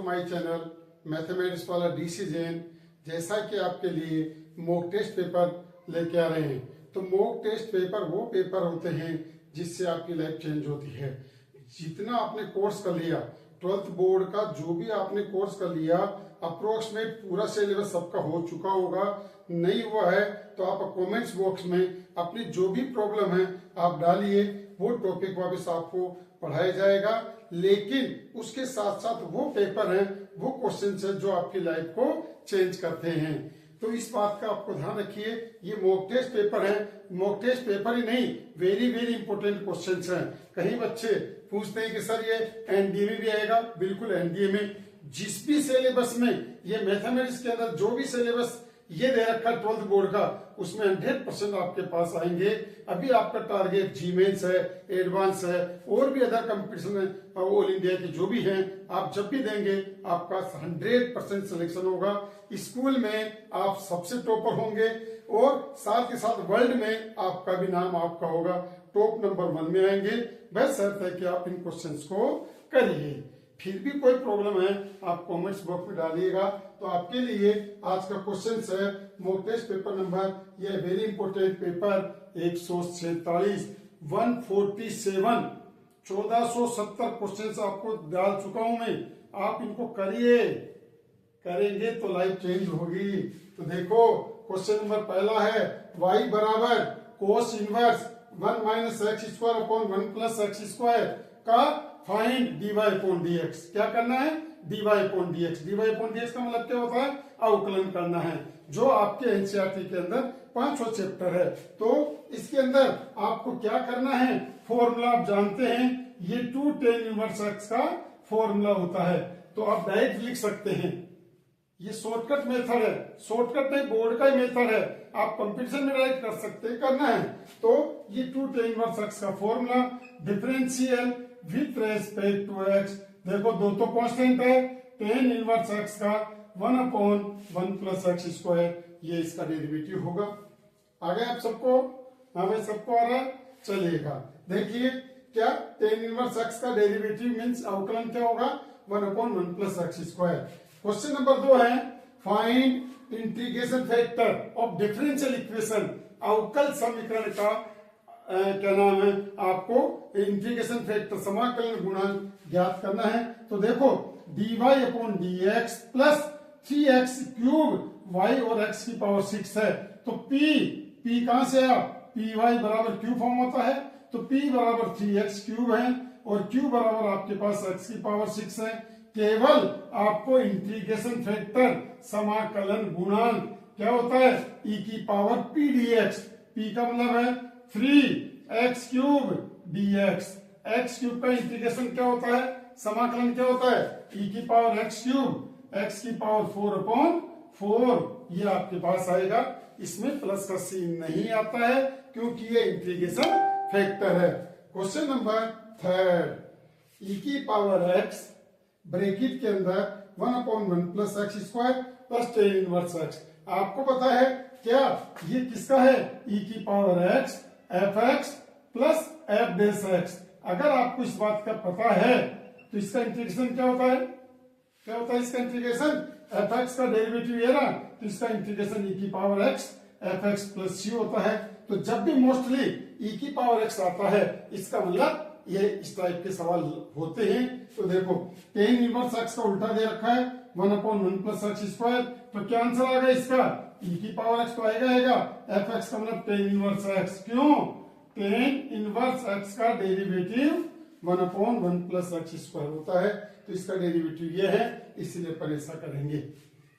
My channel mathematics वाला DC Jain. जैसा कि आपके लिए मॉक टेस्ट पेपर लेके आ रहे हैं, तो मॉक टेस्ट पेपर वो पेपर होते हैं जिससे आपकी लाइफ चेंज होती है। जितना आपने कोर्स कर लिया, 12th बोर्ड का जो भी आपने कोर्स कर लिया, अप्रोक्सीमेट पूरा सिलेबस सबका हो चुका होगा। नहीं हुआ है तो आप कमेंट्स बॉक्स में अपनी जो भी प्रॉब्लम है आप डालिए, वो टॉपिक वापस आपको पढ़ाया जाएगा। लेकिन उसके साथ साथ वो पेपर हैं, वो क्वेश्चन है जो आपकी लाइफ को चेंज करते हैं। तो इस बात का आपको ध्यान रखिए, ये मॉक टेस्ट पेपर है। मॉक टेस्ट पेपर ही नहीं, वेरी वेरी इंपॉर्टेंट क्वेश्चंस हैं। कहीं बच्चे पूछते हैं कि सर ये एनडीए में भी आएगा। बिल्कुल, एनडीए में जिस भी सिलेबस में ये मैथमेटिक्स के अंदर जो भी सिलेबस ये दे रखा 12th बोर्ड का, उसमें 100% आपके पास आएंगे। अभी आपका टारगेट जीमेंस है, एडवांस है, और भी अदर कंपटीशन है ऑल इंडिया के जो भी हैं, आप जब भी देंगे आपका 100% सिलेक्शन होगा। स्कूल में आप सबसे टॉपर होंगे और साथ के साथ वर्ल्ड में आपका भी नाम आपका होगा, टॉप नंबर 1 में आएंगे। बस शर्त है कि आप इन क्वेश्चंस को करिए। फिर भी कोई प्रॉब्लम है आप कमेंट्स बॉक्स में डालिएगा। तो आपके लिए आज का क्वेश्चन है मॉक टेस्ट पेपर नंबर, ये वेरी इंपॉर्टेंट पेपर 147 147 1470 क्वेश्चन आपको डाल चुका हूं मैं। आप इनको करिए, करेंगे तो लाइफ चेंज होगी। तो देखो क्वेश्चन नंबर पहला है, y बराबर cos inverse 1 minus x square upon 1 plus x square का फाइंड dy अपॉन dx। क्या करना है? dy upon dx। dy upon dx का मतलब क्या होता है? अवकलन करना है, जो आपके एनसीईआरटी के अंदर 5वां चैप्टर है। तो इसके अंदर आपको क्या करना है? फॉर्मूला आप जानते हैं, ये 2 tan इनवर्स x का फॉर्मूला होता है। तो आप डायरेक्ट लिख सकते हैं, ये शॉर्टकट मेथड है। शॉर्टकट नहीं, बोर्ड का ही मेथड है, आप कंपटीशन में डायरेक्ट कर सकते हैं, करना है। तो ये 2 tan इनवर्स x का formula, differential with respect to x। देखो दो तो कांस्टेंट है, tan इनवर्स x का 1 अपॉन 1 प्लस एक्स स्क्वायर, ये इसका डेरिवेटिव होगा। आगे आप सबको, हमें सबको आ रहा है, चलिएगा देखिए क्या tan इनवर्स x का डेरिवेटिव मींस अवकलन क्या होगा? 1 upon 1 plus x square. Question number 2 है, find integration factor of differential equation. अवकल समीकरण का क्या नाम है? आपको इंटीग्रेशन फैक्टर समाकलन गुणांक ज्ञात करना है। तो देखो dy upon dx plus 3x cube y और x की पावर 6 है। तो p कहां से आया? py बराबर q फॉर्म होता है। तो p बराबर 3x क्यूब है और q बराबर आपके पास x की पावर 6 है। केवल आपको इंटीग्रेशन फैक्टर समाकलन गुणांक क्या होता है? e की पावर p dx। p का मतलब है 3x cube dx। x cube का इंटीग्रेशन क्या होता है? समाकलन क्या होता है? e की पावर x क्यूब, x की पावर 4 अपॉन 4, ये आपके पास आएगा। इसमें प्लस का सीन नहीं आता है क्योंकि ये इंटीग्रेशन फैक्टर है। क्वेश्चन नंबर 3, e की पावर x ब्रैकेट के अंदर 1 upon 1 plus x square plus tan inverse x। आपको पता है क्या ये किसका है? e की power x fx plus f dash x। अगर आपको इस बात का पता है तो इसका इंटीग्रेशन क्या होता है? क्या होता है इसका इंटीग्रेशन? fx का डेरिवेटिव ये ना, तो इसका इंटीग्रेशन e की power x fx plus c होता है। तो जब भी मोस्टली e की पावर x आता है, इसका मतलब ये इस टाइप के सवाल होते हैं। तो देखो tan इनवर्स x का उल्टा दे रखा है 1 अपॉन 1 प्लस एक्स स्क्वायर। तो क्या आंसर आएगा इसका? e की पावर x तो आएगा fx का मतलब tan इनवर्स x। क्यों? tan इनवर्स x का derivative 1 upon 1 plus x square होता है। तो इसका डेरिवेटिव ये है, इसलिए पर ऐसा करेंगे।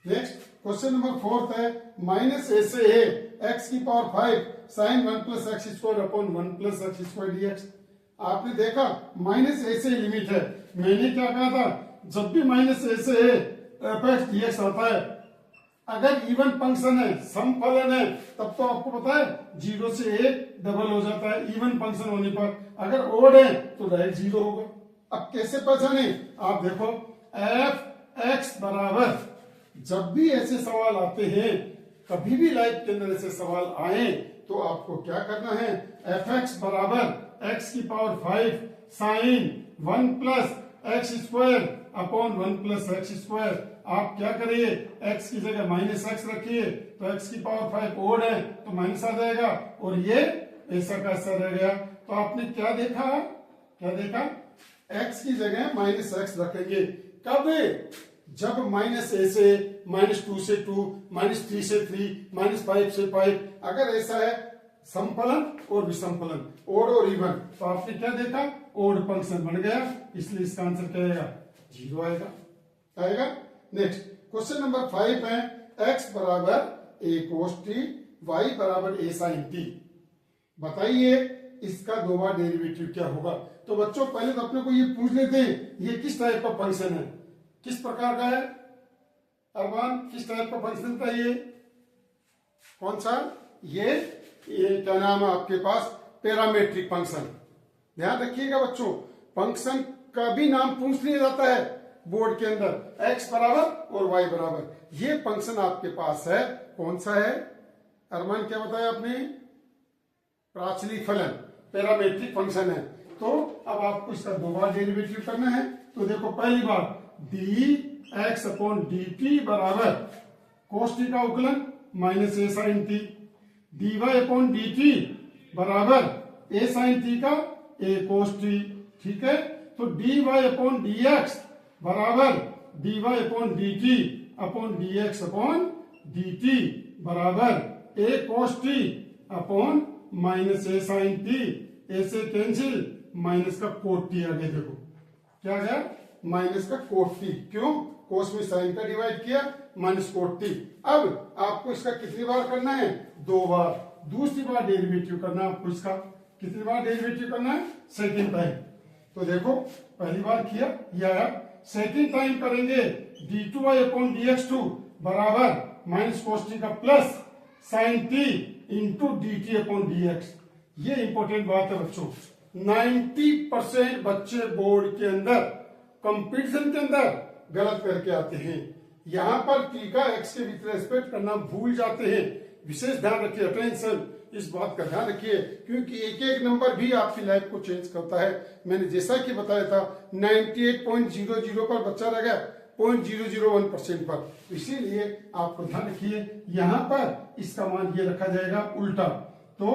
नेक्स्ट क्वेश्चन नंबर 4 है, माइनस a से a x की power 5 sine 1 plus x square upon 1 plus x square dx। आपने देखा माइनस a से लिमिट है। मैंने क्या कहा था? जब भी माइनस a से a fx dx आता है, अगर इवन फंक्शन है, सम फलन है, तब तो आपको पता है 0 से 1 डबल हो जाता है इवन फंक्शन होने पर। अगर ओड है तो डायरेक्ट 0 होगा। अब कैसे पहचाने? आप देखो fx बराबर, जब भी ऐसे सवाल आते हैं, कभी भी लाइफ के अंदर ऐसे सवाल आए, तो आपको क्या करना है? fx बराबर x की power 5 sine 1 plus x square upon 1 plus x square. आप क्या करिए, x की जगह माइनस एक्स रखिए, तो x की पावर 5 ओड है तो माइनस आ जाएगा, और ये ऐसा का ऐसा रह गया। तो आपने क्या देखा, x की जगह माइनस एक्स रखेंगे। कब, जब माइनस ए से, -2 से 2, -3 से 3, -5 से 5, अगर ऐसा है समफलन और विषमफलन, ओड और इवन, तो आपने क्या देखा, ओड फंक्शन बन गया, इसलिए इसका आंसर क्या आएगा, 0 आएगा। नेक्स्ट क्वेश्चन नंबर 5 है, x बराबर a cos t, y बराबर a sin t। बताइए इसका 2 बार डेरिवेटिव क्या होगा। तो बच्चों पहले तो अपने को ये पूछ लेते हैं, ये किस टाइप का फंक्शन है, किस प्रकार का है अरमान, किस टाइप का फंक्शन था ये, कौन सा, ये क्या नाम है आपके पास, पैरामेट्रिक फंक्शन। ध्यान रखिएगा बच्चों, फंक्शन का भी नाम पूछ लिया जाता है बोर्ड के अंदर, x बराबर और y बराबर। ये फंक्शन आपके पास है, कौन सा है अरमान, क्या बताया आपने, प्राचली फलन, पैरामेट्रिक फंक्शन है। तो अब आपको इसका 2 बार डेरिवेटिव करना है। तो देखो पहली बार dx अपॉन dt बराबर cos t का उकलन minus a sin t, dy upon dt बराबर a sin t का a cos t। ठीक है, तो dy अपॉन dx बराबर dy upon dt upon dx upon dt बराबर a cos t upon minus A sine T, A से cancel, minus का cot T आ गया। देखो क्या गया, माइनस का कोट टी, क्यों, कोस में साइन का डिवाइड किया, माइनस कोट टी। अब आपको इसका कितनी बार करना है, 2 बार। दूसरी बार डेरिवेटिव करना है आपको इसका, कितनी बार डेरिवेटिव करना है, सेकेंड टाइम। तो देखो पहली बार किया, ये आया, सेकेंड टाइम करेंगे d2y अपॉन dx2 बराबर माइनस कोस टी का plus sign T into D T upon D x. ये इंपॉर्टेंट बात है बच्चों, 90% बच्चे बोर्ड के अंदर, कंपटीशन के अंदर गलत करके आते हैं। यहां पर टी का एक्स के विथ रेस्पेक्ट करना भूल जाते हैं। विशेष ध्यान रखिए, अटेंशन, इस बात का ध्यान रखिए, क्योंकि एक एक नंबर भी आपकी लाइफ को चेंज करता है। मैंने जैसा कि बताया था 98.00 पर बच्चा रह गया 0.001% पर, इसीलिए आपको ध्यान रखिए यहां पर इसका मान ये रखा जाएगा उल्टा। तो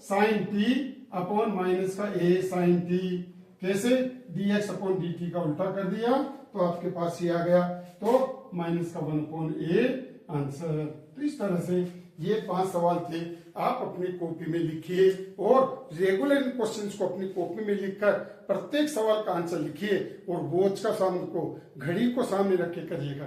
साइन टी अपॉन माइनस का ए साइन टी, कैसे, dx अपॉन dt का उल्टा कर दिया तो आपके पास ये आ गया, तो माइनस का 1 अपॉन ए आंसर। तो इस तरह से ये 5 सवाल थे, आप अपनी कॉपी में लिखिए और रेगुलर क्वेश्चंस को अपनी कॉपी में लिखकर प्रत्येक सवाल का आंसर लिखिए और बोझ का सामने को, घड़ी को सामने रख के करिएगा।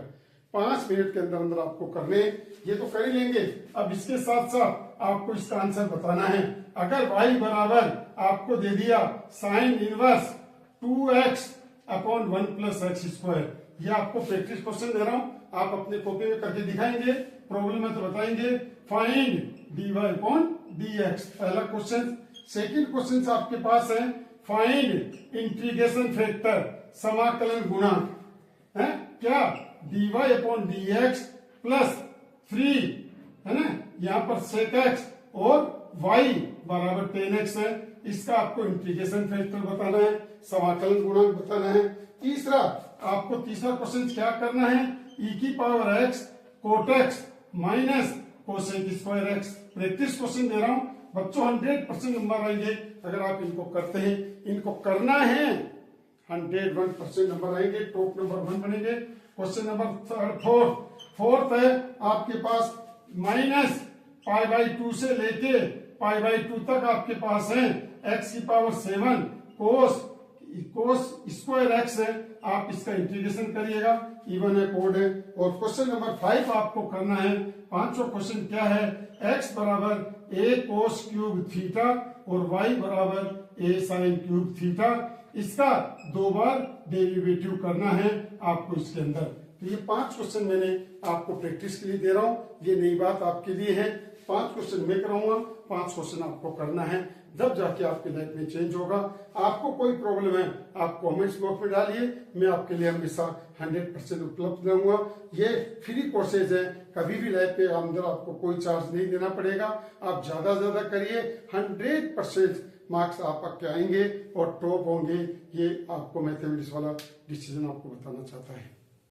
5 मिनट के अंदर अंदर आपको करने, ये तो कर ही लेंगे। अब इसके साथ साथ आपको इसका आंसर बताना है। अगर y बराबर आपको दे दिया sine inverse 2x upon 1 plus x square, ये आपको प्रैक्टिस क्वेश्चन दे रहा हूं, आप अपने कॉपी में करके दिखाएंगे, प्रॉब्लम में तो बताएंगे। फाइंड dy अपॉन dx, पहला क्वेश्चन। सेकंड क्वेश्चन आपके पास है फाइंड इंटीग्रेशन फैक्टर, समाकलन गुणांक है क्या, dy अपॉन dx प्लस 3 है ना, यहाँ पर sec x और y बराबर 10x है, इसका आपको इंटीग्रेशन फैक्टर बताना है, समाकलन गुणांक बताना है। तीसरा आपको तीसरा क्वेश्चन क्या करना है, e की power x cot x minus cosec square x। Practice question दे रहा हूं बच्चों, 100% नंबर आएंगे अगर आप इनको करते हैं, इनको करना है 101% नंबर आएंगे, टॉप नंबर 1 बनेंगे। क्वेश्चन नंबर फोर्थ है आपके पास माइनस π/2 से लेके π/2 तक आपके पास है x की पावर 7 कोस स्क्वायर x है, आप इसका इंटीग्रेशन करिएगा, इवन है कोड है। और क्वेश्चन नंबर 5 आपको करना है, पांचवा क्वेश्चन क्या है, x बराबर a कोस क्यूब थीटा और y बराबर a साइन क्यूब थीटा, इसका 2 बार डेरिवेटिव करना है आपको इसके अंदर। तो ये 5 क्वेश्चन मैंने आपको प्रैक्टिस के लिए दे रहा हूं, ये नई बात आपके लिए है। 5 क्वेश्चन मैं कराऊंगा, 5 क्वेश्चन आपको करना है, जब जाके आपकी लाइफ में चेंज होगा। आपको कोई प्रॉब्लम है आप कमेंट्स बॉक्स में डालिए, मैं आपके लिए हमेशा 100% उपलब्ध रहूंगा। ये फ्री कोर्सेज है, कभी भी लाइफ के अंदर आपको कोई चार्ज नहीं देना पड़ेगा। आप ज्यादा करिए, 100% मार्क्स आपके आएंगे और टॉप होंगे, ये आपको मैथमेटिक्स वाला डिसीजन आपको बताना चाहता है।